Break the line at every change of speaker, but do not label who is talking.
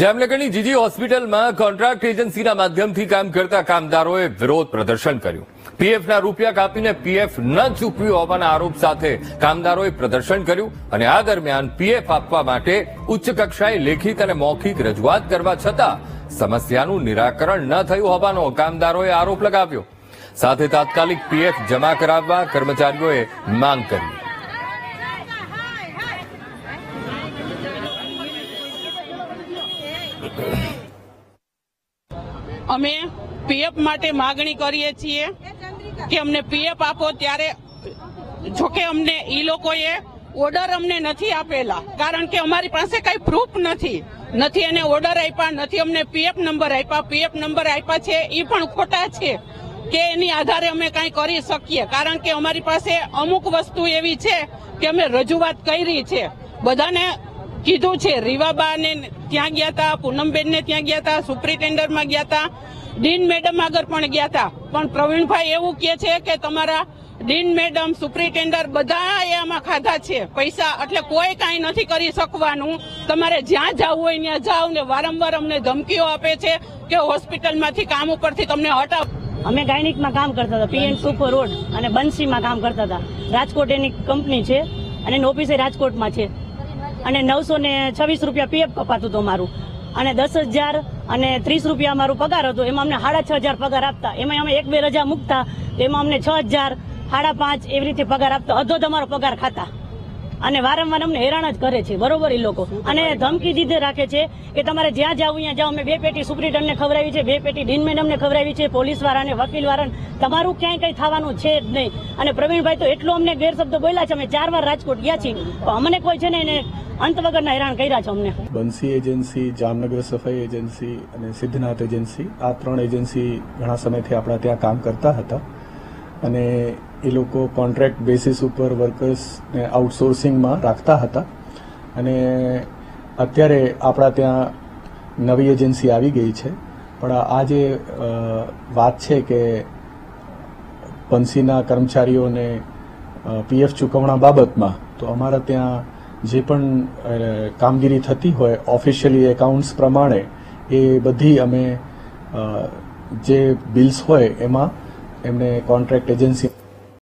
જામનગરની જીજી હોસ્પિટલમાં કોન્ટ્રાક્ટ એજન્સીના માધ્યમથી કામ કરતા કામદારોએ વિરોધ પ્રદર્શન કર્યું. પીએફના રૂપિયા કાપીને પીએફ ન ચૂકવ્યું હોવાના આરોપ સાથે કામદારોએ પ્રદર્શન કર્યું અને આ દરમિયાન પીએફ આપવા માટે ઉચ્ચ કક્ષાએ લેખિત અને મૌખિક રજૂઆત કરવા છતાં સમસ્યાનું નિરાકરણ ન થયું હોવાનો કામદારોએ આરોપ લગાવ્યો. સાથે તાત્કાલિક પીએફ જમા કરાવવા કર્મચારીઓએ માંગ કરી.
અમે પીએફ માટે માગણી કરીએ છીએ કે અમને પીએફ આપો. ત્યારે જોકે અમને ઈ લોકોએ ઓર્ડર અમને નથી આપેલા, કારણ કે અમારી પાસે કઈ પ્રૂફ નથી એને ઓર્ડર આપ્યા નથી, અમને પીએફ નંબર આપ્યા. પીએફ નંબર આપ્યા છે એ પણ ખોટા છે કે એની આધારે અમે કઈ કરી શકીએ, કારણ કે અમારી પાસે અમુક વસ્તુ એવી છે કે અમે રજૂઆત કરી છે, બધાને કીધું છે. રીવાબાને ત્યાં ગયા હતા, પૂનમબેનને ત્યાં ગયા હતા, સુપ્રિન્ટેન્ડરમાં ગયા હતા, ડીન મેડમ આગળ પણ ગયા હતા. પણ પ્રવીણભાઈ એવું કહે છે કે તમારા ડીન મેડમ, સુપ્રિન્ટેન્ડર બધા આમાં ખાધા છે પૈસા, એટલે કોઈ કાંઈ નથી કરી શકવાનું. તમારે જ્યાં જવું હોય ત્યાં જાઓ ને વારંવાર અમને ધમકીઓ આપે છે કે હોસ્પિટલમાંથી કામ ઉપરથી તમને હટાવ.
અમે ગાયનિકમાં કામ કરતા હતા, પીએન સુપર રોડ અને બંસીમાં કામ કરતા હતા. રાજકોટ એની કંપની છે અને એની ઓફિસે રાજકોટમાં છે. અને 926 રૂપિયા પીએફ કપાતું હતું મારું, અને 10,000 અને 30 રૂપિયા અમારું પગાર હતો. એમાં અમને 6,500 પગાર આપતા. એમાં અમે 1-2 રજા મૂકતા તો એમાં અમને 6,000, 5,500 એવી રીતે પગાર આપતા. અધો તમારો પગાર ખાતા અને વારંવાર અમને હેરાન જ કરે છે, બરોબર એ લોકો. અને ધમકી દીધે રાખે છે કે તમારે જ્યાં જાવ ત્યાં જાઓ. અમે 2 પેટી સુપ્રિન્ટેન્ડરને ખવડાવી છે, 2 પેટી ડીન મેડમને ખવડાવી છે, પોલીસ વાળાને, વકીલ વાળાને. તમારું ક્યાંય કઈ થવાનું છે જ નહીં. અને પ્રવીણભાઈ તો એટલો અમને ગેરશબ્દ બોલ્યા છે. અમે 4 વાર રાજકોટ ગયા છીએ, અમને કોઈ છે ને એને અંત વગરના હેરાન કર્યા છે અમને.
બંસી એજન્સી, જામનગર સફાઈ એજન્સી અને સિદ્ધનાથ એજન્સી, આ 3 એજન્સી ઘણા સમયથી આપણા ત્યાં કામ કરતા હતા અને એ લોકો કોન્ટ્રાક્ટ બેસિસ ઉપર વર્કર્સને આઉટસોર્સિંગમાં રાખતા હતા. અને અત્યારે આપણા ત્યાં નવી એજન્સી આવી ગઈ છે. પણ આ જે વાત છે કે બંસીના કર્મચારીઓને પીએફ ચૂકવણા બાબતમાં, તો અમારા ત્યાં જે પણ કામગીરી થતી હોય ઓફિશિયલી એકાઉન્ટ્સ પ્રમાણે, એ બધી અમે જે બિલ્સ હોય એમાં એમને કોન્ટ્રાક્ટ એજન્સી